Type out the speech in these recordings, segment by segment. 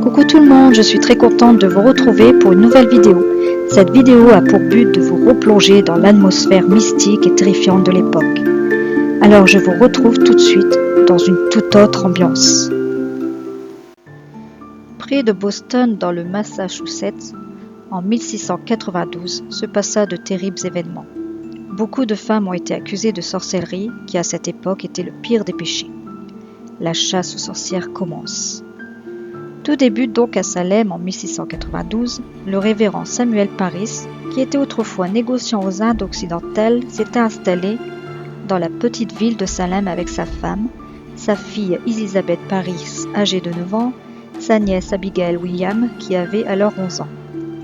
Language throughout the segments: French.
Coucou tout le monde, je suis très contente de vous retrouver pour une nouvelle vidéo. Cette vidéo a pour but de vous replonger dans l'atmosphère mystique et terrifiante de l'époque. Alors je vous retrouve tout de suite dans une toute autre ambiance. Près de Boston, dans le Massachusetts, en 1692, se passa de terribles événements. Beaucoup de femmes ont été accusées de sorcellerie, qui à cette époque était le pire des péchés. La chasse aux sorcières commence. Tout débute donc à Salem en 1692. Le révérend Samuel Parris, qui était autrefois négociant aux Indes occidentales, s'était installé dans la petite ville de Salem avec sa femme, sa fille Elizabeth Parris, âgée de 9 ans, sa nièce Abigail William, qui avait alors 11 ans,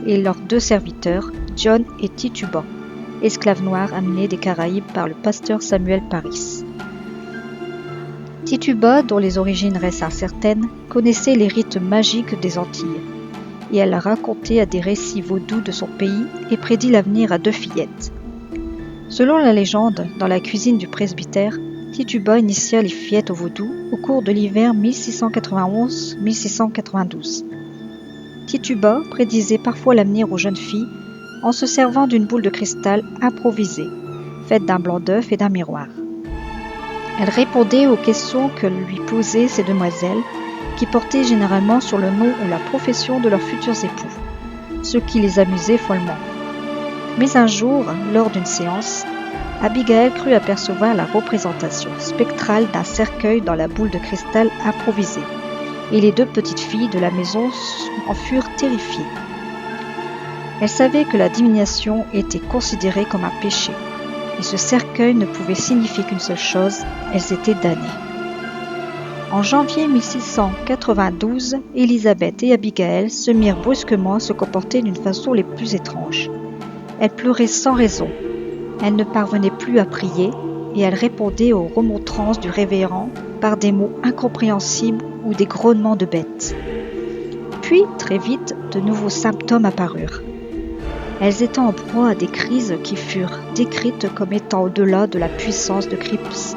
et leurs 2 serviteurs, John et Tituba, esclaves noirs amenés des Caraïbes par le pasteur Samuel Parris. Tituba, dont les origines restent incertaines, connaissait les rites magiques des Antilles, et elle racontait à des récits vaudous de son pays et prédit l'avenir à 2 fillettes. Selon la légende, dans la cuisine du presbytère, Tituba initia les fillettes au vaudou au cours de l'hiver 1691-1692. Tituba prédisait parfois l'avenir aux jeunes filles en se servant d'une boule de cristal improvisée, faite d'un blanc d'œuf et d'un miroir. Elle répondait aux questions que lui posaient ces demoiselles, qui portaient généralement sur le nom ou la profession de leurs futurs époux, ce qui les amusait follement. Mais un jour, lors d'une séance, Abigail crut apercevoir la représentation spectrale d'un cercueil dans la boule de cristal improvisée, et les 2 petites filles de la maison en furent terrifiées. Elle savait que la divination était considérée comme un péché, et ce cercueil ne pouvait signifier qu'une seule chose, elles étaient damnées. En janvier 1692, Elizabeth et Abigail se mirent brusquement à se comporter d'une façon les plus étranges. Elles pleuraient sans raison, elles ne parvenaient plus à prier, et elles répondaient aux remontrances du révérend par des mots incompréhensibles ou des grognements de bêtes. Puis, très vite, de nouveaux symptômes apparurent. Elles étaient en proie à des crises qui furent décrites comme étant au-delà de la puissance de crise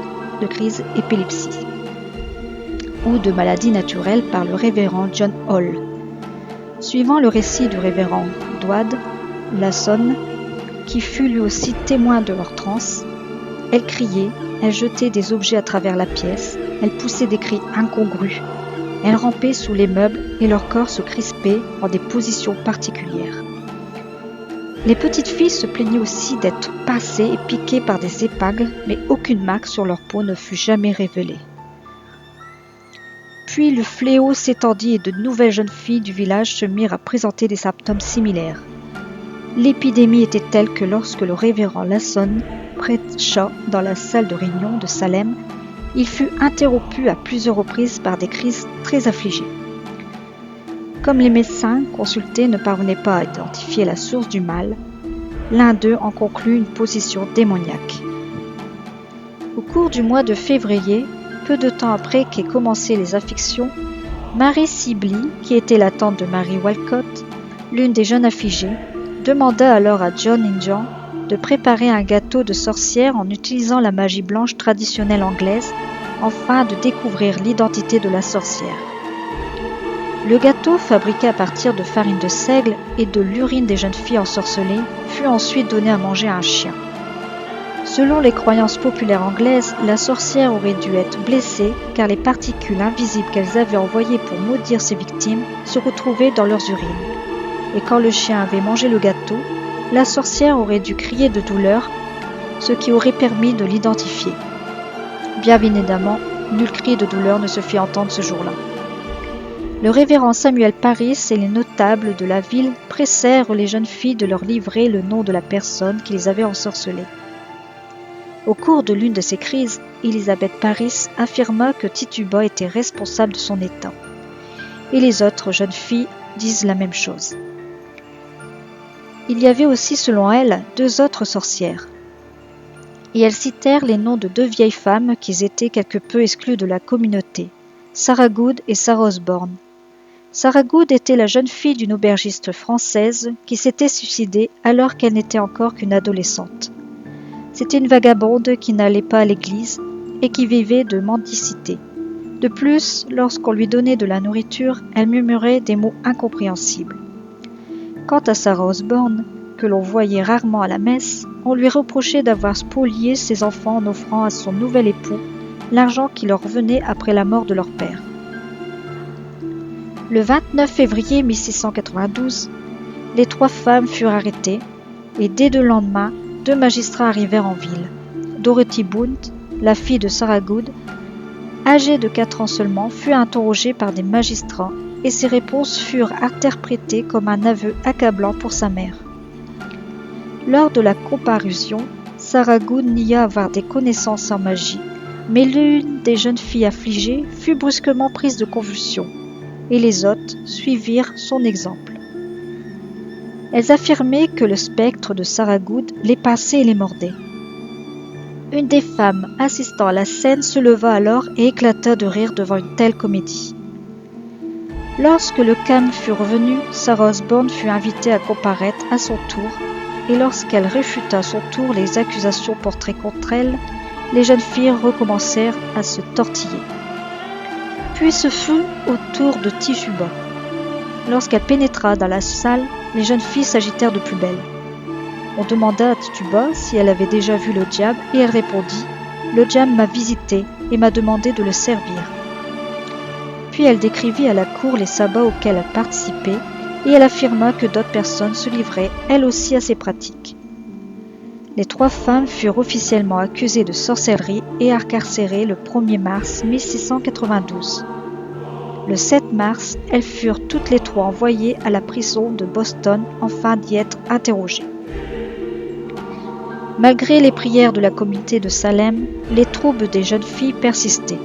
épilepsie ou de maladies naturelles par le révérend John Hall. Suivant le récit du révérend Dwad Lasson, qui fut lui aussi témoin de leur transe, elles criaient, elles jetaient des objets à travers la pièce, elles poussaient des cris incongrus, elles rampaient sous les meubles et leur corps se crispait en des positions particulières. Les petites filles se plaignaient aussi d'être pincées et piquées par des épingles, mais aucune marque sur leur peau ne fut jamais révélée. Puis le fléau s'étendit et de nouvelles jeunes filles du village se mirent à présenter des symptômes similaires. L'épidémie était telle que lorsque le révérend Lasson prêcha dans la salle de réunion de Salem, il fut interrompu à plusieurs reprises par des crises très affligées. Comme les médecins consultés ne parvenaient pas à identifier la source du mal, l'un d'eux en conclut une possession démoniaque. Au cours du mois de février, peu de temps après qu'aient commencé les afflictions, Mary Sibley, qui était la tante de Mary Walcott, l'une des jeunes affligées, demanda alors à John Injun de préparer un gâteau de sorcière en utilisant la magie blanche traditionnelle anglaise, afin de découvrir l'identité de la sorcière. Le gâteau, fabriqué à partir de farine de seigle et de l'urine des jeunes filles ensorcelées, fut ensuite donné à manger à un chien. Selon les croyances populaires anglaises, la sorcière aurait dû être blessée car les particules invisibles qu'elles avaient envoyées pour maudire ses victimes se retrouvaient dans leurs urines. Et quand le chien avait mangé le gâteau, la sorcière aurait dû crier de douleur, ce qui aurait permis de l'identifier. Bien évidemment, nul cri de douleur ne se fit entendre ce jour-là. Le révérend Samuel Parris et les notables de la ville pressèrent les jeunes filles de leur livrer le nom de la personne qui les avait ensorcelées. Au cours de l'une de ces crises, Elizabeth Parris affirma que Tituba était responsable de son état. Et les autres jeunes filles disent la même chose. Il y avait aussi, selon elle, 2 autres sorcières. Et elles citèrent les noms de 2 vieilles femmes qui étaient quelque peu exclues de la communauté, Sarah Good et Sarah Osborne. Sarah Good était la jeune fille d'une aubergiste française qui s'était suicidée alors qu'elle n'était encore qu'une adolescente. C'était une vagabonde qui n'allait pas à l'église et qui vivait de mendicité. De plus, lorsqu'on lui donnait de la nourriture, elle murmurait des mots incompréhensibles. Quant à Sarah Osborne, que l'on voyait rarement à la messe, on lui reprochait d'avoir spolié ses enfants en offrant à son nouvel époux l'argent qui leur revenait après la mort de leur père. Le 29 février 1692, les 3 femmes furent arrêtées et dès le lendemain, 2 magistrats arrivèrent en ville. Dorothy Bunt, la fille de Sarah Good, âgée de 4 ans seulement, fut interrogée par des magistrats et ses réponses furent interprétées comme un aveu accablant pour sa mère. Lors de la comparution, Sarah Good nia avoir des connaissances en magie, mais l'une des jeunes filles affligées fut brusquement prise de convulsions, et les autres suivirent son exemple. Elles affirmaient que le spectre de Sarah Good les pinçait et les mordait. Une des femmes assistant à la scène se leva alors et éclata de rire devant une telle comédie. Lorsque le calme fut revenu, Sarah Osborne fut invitée à comparaître à son tour, et lorsqu'elle réfuta à son tour les accusations portées contre elle, les jeunes filles recommencèrent à se tortiller. Puis ce fut au tour de Tituba. Lorsqu'elle pénétra dans la salle, les jeunes filles s'agitèrent de plus belle. On demanda à Tituba si elle avait déjà vu le diable et elle répondit « Le diable m'a visité et m'a demandé de le servir ». Puis elle décrivit à la cour les sabbats auxquels elle participait et elle affirma que d'autres personnes se livraient elles aussi à ces pratiques. Les 3 femmes furent officiellement accusées de sorcellerie et incarcérées le 1er mars 1692. Le 7 mars, elles furent toutes les 3 envoyées à la prison de Boston afin d'y être interrogées. Malgré les prières de la communauté de Salem, les troubles des jeunes filles persistaient.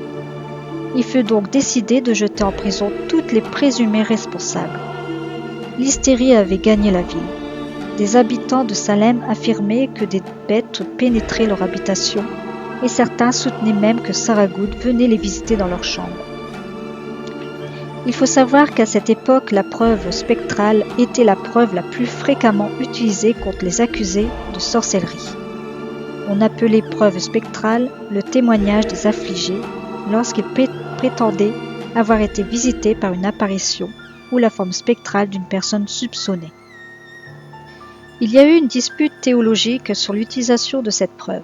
Il fut donc décidé de jeter en prison toutes les présumées responsables. L'hystérie avait gagné la ville. Des habitants de Salem affirmaient que des bêtes pénétraient leur habitation et certains soutenaient même que Sarah Good venait les visiter dans leur chambre. Il faut savoir qu'à cette époque, la preuve spectrale était la preuve la plus fréquemment utilisée contre les accusés de sorcellerie. On appelait preuve spectrale le témoignage des affligés lorsqu'ils prétendaient avoir été visités par une apparition ou la forme spectrale d'une personne soupçonnée. Il y a eu une dispute théologique sur l'utilisation de cette preuve.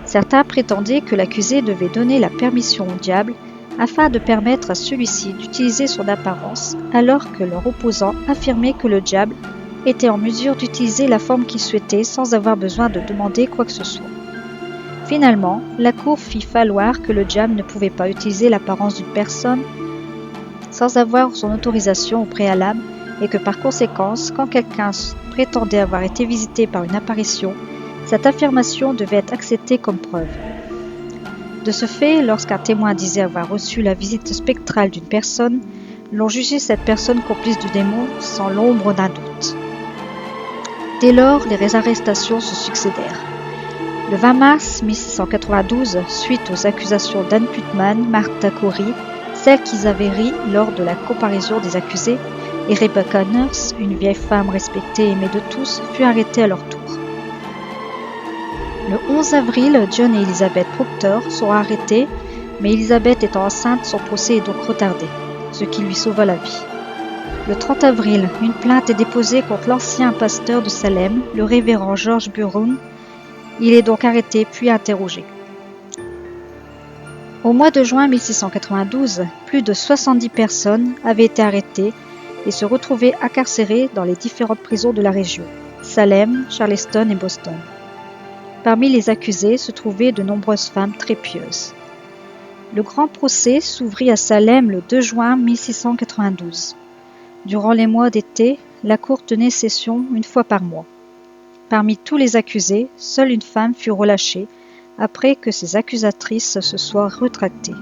Certains prétendaient que l'accusé devait donner la permission au diable afin de permettre à celui-ci d'utiliser son apparence, alors que leur opposant affirmait que le diable était en mesure d'utiliser la forme qu'il souhaitait sans avoir besoin de demander quoi que ce soit. Finalement, la cour fit valoir que le diable ne pouvait pas utiliser l'apparence d'une personne sans avoir son autorisation au préalable et que par conséquent, quand quelqu'un prétendait avoir été visité par une apparition, cette affirmation devait être acceptée comme preuve. De ce fait, lorsqu'un témoin disait avoir reçu la visite spectrale d'une personne, l'on jugeait cette personne complice du démon sans l'ombre d'un doute. Dès lors, les arrestations se succédèrent. Le 20 mars 1692, suite aux accusations d'Anne Putman, Martha Corey, celle qu'ils avaient ri lors de la comparaison des accusés, et Rebecca Nurse, une vieille femme respectée et aimée de tous, fut arrêtée à leur tour. Le 11 avril, John et Elizabeth Proctor sont arrêtés, mais Elizabeth étant enceinte, son procès est donc retardé, ce qui lui sauva la vie. Le 30 avril, une plainte est déposée contre l'ancien pasteur de Salem, le révérend George Burroun. Il est donc arrêté puis interrogé. Au mois de juin 1692, plus de 70 personnes avaient été arrêtées et se retrouvaient incarcérées dans les différentes prisons de la région, Salem, Charleston et Boston. Parmi les accusés se trouvaient de nombreuses femmes très pieuses. Le grand procès s'ouvrit à Salem le 2 juin 1692. Durant les mois d'été, la cour tenait session une fois par mois. Parmi tous les accusés, seule une femme fut relâchée après que ses accusatrices se soient rétractées.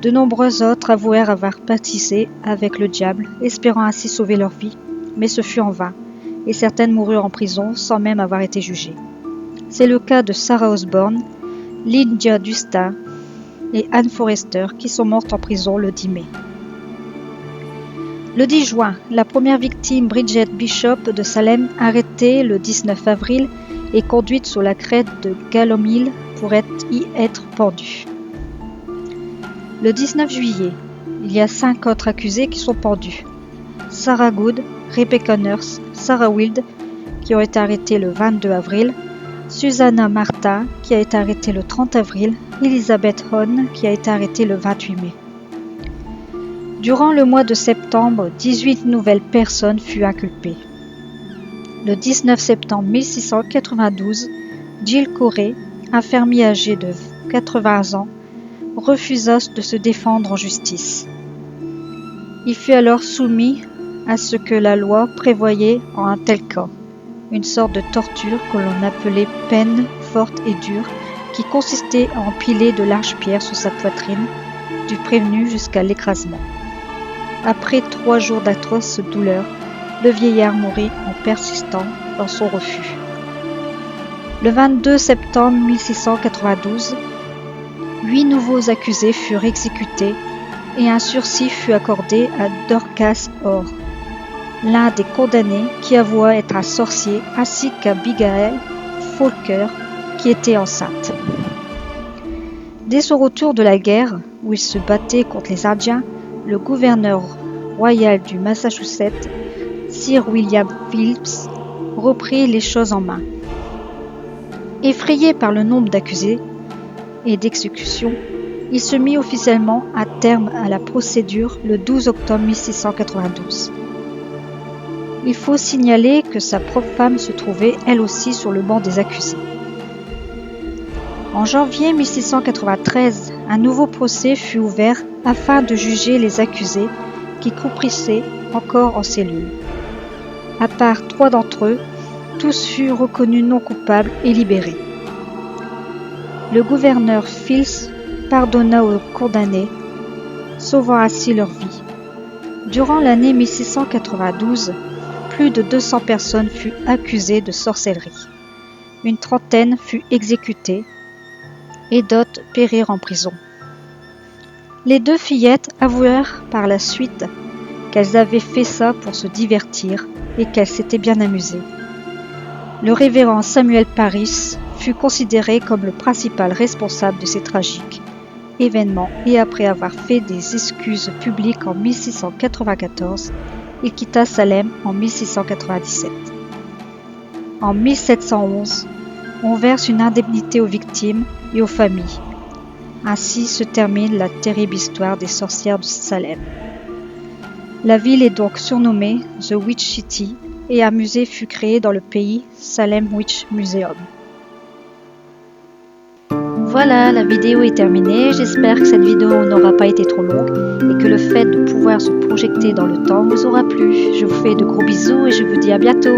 De nombreux autres avouèrent avoir pâtissé avec le diable, espérant ainsi sauver leur vie, mais ce fut en vain, et certaines moururent en prison sans même avoir été jugées. C'est le cas de Sarah Osborne, Lydia Dustin et Anne Forrester qui sont mortes en prison le 10 mai. Le 10 juin, la première victime, Bridget Bishop de Salem, arrêtée le 19 avril et conduite sur la crête de Gallowhill pour y être pendue. Le 19 juillet, il y a 5 autres accusés qui sont pendus. Sarah Good, Rebecca Nurse, Sarah Wild, qui ont été arrêtés le 22 avril, Susanna Marta, qui a été arrêtée le 30 avril, Elizabeth Hone, qui a été arrêtée le 28 mai. Durant le mois de septembre, 18 nouvelles personnes furent inculpées. Le 19 septembre 1692, Jill Corey, un fermier âgé de 80 ans, refusa de se défendre en justice. Il fut alors soumis à ce que la loi prévoyait en un tel cas, une sorte de torture que l'on appelait peine forte et dure, qui consistait à empiler de larges pierres sur sa poitrine, du prévenu jusqu'à l'écrasement. Après 3 jours d'atroces douleurs, le vieillard mourut en persistant dans son refus. Le 22 septembre 1692, 8 nouveaux accusés furent exécutés et un sursis fut accordé à Dorcas Orr, l'un des condamnés qui avoua être un sorcier, ainsi qu'Abigail Falker, qui était enceinte. Dès son retour de la guerre, où il se battait contre les Indiens, le gouverneur royal du Massachusetts, Sir William Phillips, reprit les choses en main. Effrayé par le nombre d'accusés et d'exécutions, il se mit officiellement à terme à la procédure le 12 octobre 1692. Il faut signaler que sa propre femme se trouvait elle aussi sur le banc des accusés. En janvier 1693, un nouveau procès fut ouvert afin de juger les accusés qui croupissaient encore en cellule. À part 3 d'entre eux, tous furent reconnus non coupables et libérés. Le gouverneur Fils pardonna aux condamnés, sauvant ainsi leur vie. Durant l'année 1692, plus de 200 personnes furent accusées de sorcellerie. Une trentaine fut exécutée et d'autres périrent en prison. Les 2 fillettes avouèrent par la suite qu'elles avaient fait ça pour se divertir et qu'elles s'étaient bien amusées. Le révérend Samuel Parris fut considéré comme le principal responsable de ces tragiques événements et après avoir fait des excuses publiques en 1694, il quitta Salem en 1697. En 1711, on verse une indemnité aux victimes et aux familles. Ainsi se termine la terrible histoire des sorcières de Salem. La ville est donc surnommée The Witch City et un musée fut créé dans le pays, Salem Witch Museum. Voilà, la vidéo est terminée. J'espère que cette vidéo n'aura pas été trop longue et que le fait de pouvoir se projeter dans le temps vous aura plu. Je vous fais de gros bisous et je vous dis à bientôt.